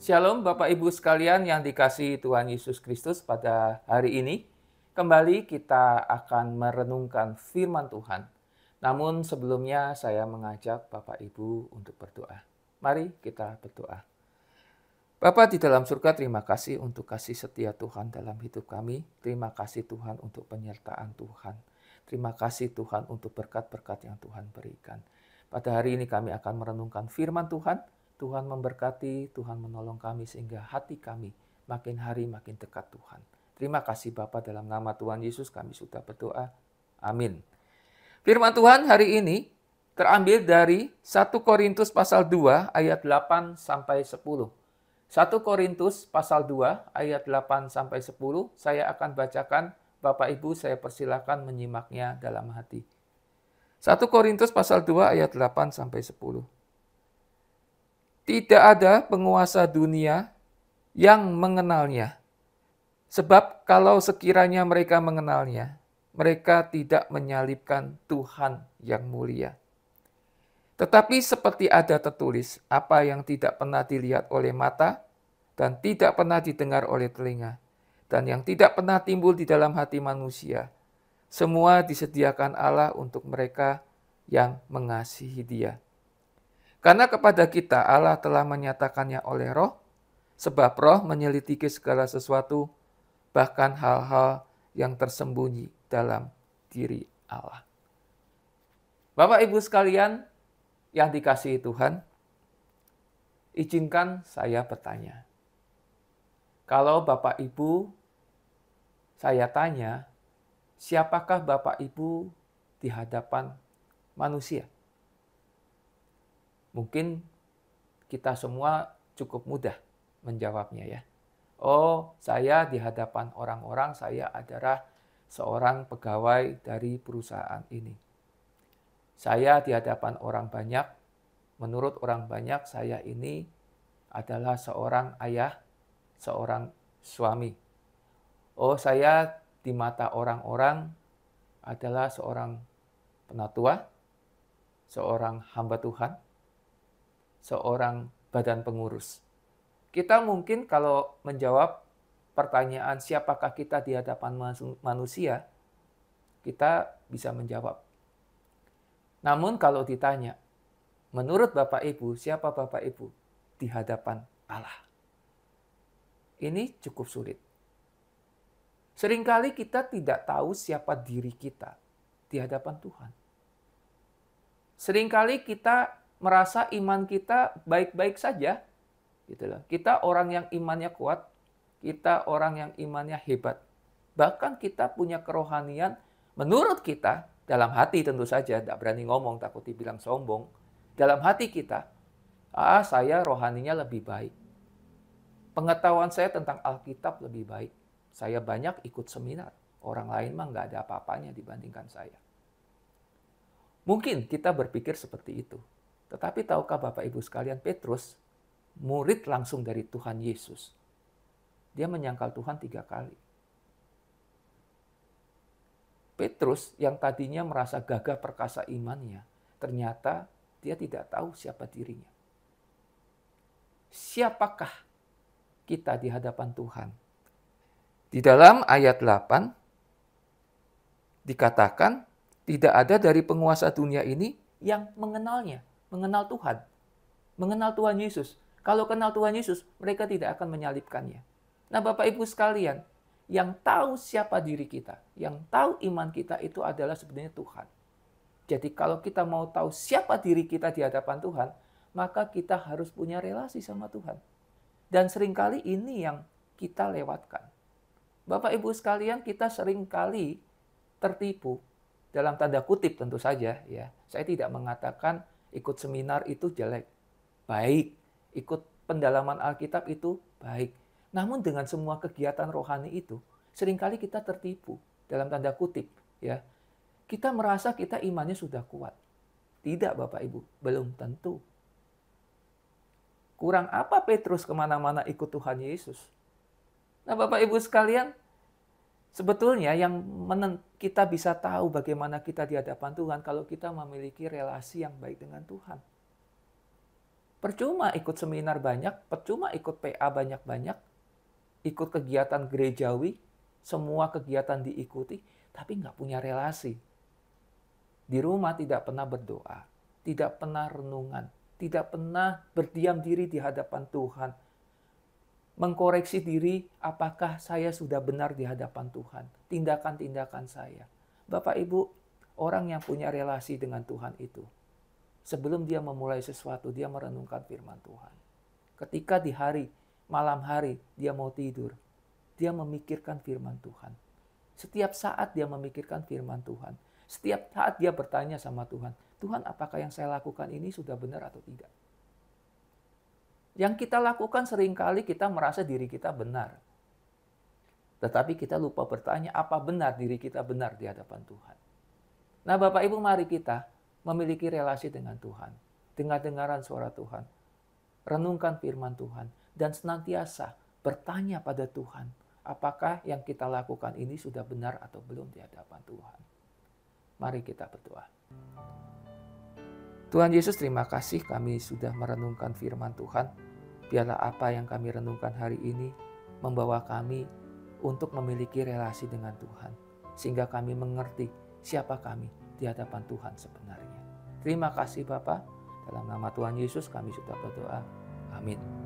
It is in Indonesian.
Shalom Bapak Ibu sekalian yang dikasihi Tuhan Yesus Kristus, pada hari ini kembali kita akan merenungkan firman Tuhan. Namun sebelumnya saya mengajak Bapak Ibu untuk berdoa. Mari kita berdoa. Bapa di dalam surga, terima kasih untuk kasih setia Tuhan dalam hidup kami. Terima kasih Tuhan untuk penyertaan Tuhan. Terima kasih Tuhan untuk berkat-berkat yang Tuhan berikan. Pada hari ini kami akan merenungkan firman Tuhan. Tuhan memberkati, Tuhan menolong kami sehingga hati kami makin hari makin dekat Tuhan. Terima kasih Bapa, dalam nama Tuhan Yesus kami sudah berdoa. Amin. Firman Tuhan hari ini terambil dari 1 Korintus pasal 2 ayat 8 sampai 10. 1 Korintus pasal 2 ayat 8 sampai 10 saya akan bacakan. Bapak Ibu, saya persilakan menyimaknya dalam hati. 1 Korintus pasal 2 ayat 8 sampai 10. Tidak ada penguasa dunia yang mengenalnya. Sebab kalau sekiranya mereka mengenalnya, mereka tidak menyalibkan Tuhan yang mulia. Tetapi seperti ada tertulis, apa yang tidak pernah dilihat oleh mata, dan tidak pernah didengar oleh telinga, dan yang tidak pernah timbul di dalam hati manusia, semua disediakan Allah untuk mereka yang mengasihi Dia. Karena kepada kita Allah telah menyatakannya oleh Roh, sebab Roh menyelidiki segala sesuatu, bahkan hal-hal yang tersembunyi dalam diri Allah. Bapak Ibu sekalian yang dikasihi Tuhan, izinkan saya bertanya. Kalau Bapak Ibu saya tanya, siapakah Bapak Ibu di hadapan manusia? Mungkin kita semua cukup mudah menjawabnya ya. Oh, saya di hadapan orang-orang, saya adalah seorang pegawai dari perusahaan ini. Saya di hadapan orang banyak, menurut orang banyak saya ini adalah seorang ayah, seorang suami. Oh, saya di mata orang-orang adalah seorang penatua, seorang hamba Tuhan, seorang badan pengurus. Kita mungkin kalau menjawab pertanyaan siapakah kita di hadapan manusia, kita bisa menjawab. Namun kalau ditanya, menurut Bapak Ibu, siapa Bapak Ibu di hadapan Allah? Ini cukup sulit. Seringkali kita tidak tahu siapa diri kita di hadapan Tuhan. Seringkali kita merasa iman kita baik-baik saja, gitu loh. Kita orang yang imannya kuat, kita orang yang imannya hebat. Bahkan kita punya kerohanian menurut kita, dalam hati tentu saja, tidak berani ngomong, takut dibilang sombong. Dalam hati kita, saya rohaninya lebih baik. Pengetahuan saya tentang Alkitab lebih baik. Saya banyak ikut seminar. Orang lain mah nggak ada apa-apanya dibandingkan saya. Mungkin kita berpikir seperti itu. Tetapi tahukah Bapak Ibu sekalian, Petrus, murid langsung dari Tuhan Yesus. Dia menyangkal Tuhan 3 kali. Petrus yang tadinya merasa gagah perkasa imannya, ternyata dia tidak tahu siapa dirinya. Siapakah kita di hadapan Tuhan? Di dalam ayat 8 dikatakan, tidak ada dari penguasa dunia ini yang mengenalnya, mengenal Tuhan, mengenal Tuhan Yesus. Kalau kenal Tuhan Yesus, mereka tidak akan menyalibkannya. Nah, Bapak Ibu sekalian, yang tahu siapa diri kita, yang tahu iman kita itu adalah sebenarnya Tuhan. Jadi kalau kita mau tahu siapa diri kita di hadapan Tuhan, maka kita harus punya relasi sama Tuhan. Dan seringkali ini yang kita lewatkan. Bapak Ibu sekalian, kita seringkali tertipu, dalam tanda kutip tentu saja ya. Saya tidak mengatakan ikut seminar itu jelek. Baik, ikut pendalaman Alkitab itu baik. Namun dengan semua kegiatan rohani itu, seringkali kita tertipu dalam tanda kutip ya. Kita merasa kita imannya sudah kuat. Tidak Bapak Ibu, belum tentu. Kurang apa Petrus kemana-mana ikut Tuhan Yesus? Nah Bapak Ibu sekalian, sebetulnya yang kita bisa tahu bagaimana kita di hadapan Tuhan kalau kita memiliki relasi yang baik dengan Tuhan. Percuma ikut seminar banyak, percuma ikut PA banyak-banyak, ikut kegiatan gerejawi, semua kegiatan diikuti, tapi nggak punya relasi. Di rumah tidak pernah berdoa, tidak pernah renungan, tidak pernah berdiam diri di hadapan Tuhan. Mengkoreksi diri, apakah saya sudah benar di hadapan Tuhan? Tindakan-tindakan saya. Bapak Ibu, orang yang punya relasi dengan Tuhan itu, sebelum dia memulai sesuatu, dia merenungkan firman Tuhan. Ketika di malam hari, dia mau tidur, dia memikirkan firman Tuhan. Setiap saat dia memikirkan firman Tuhan. Setiap saat dia bertanya sama Tuhan, Tuhan apakah yang saya lakukan ini sudah benar atau tidak? Yang kita lakukan seringkali kita merasa diri kita benar. Tetapi kita lupa bertanya, apa benar diri kita benar di hadapan Tuhan? Nah Bapak Ibu, mari kita memiliki relasi dengan Tuhan. Dengar-dengaran suara Tuhan. Renungkan firman Tuhan. Dan senantiasa bertanya pada Tuhan, apakah yang kita lakukan ini sudah benar atau belum di hadapan Tuhan. Mari kita berdoa. Tuhan Yesus, terima kasih kami sudah merenungkan firman Tuhan. Biarlah apa yang kami renungkan hari ini membawa kami untuk memiliki relasi dengan Tuhan. Sehingga kami mengerti siapa kami di hadapan Tuhan sebenarnya. Terima kasih Bapa. Dalam nama Tuhan Yesus kami sudah berdoa. Amin.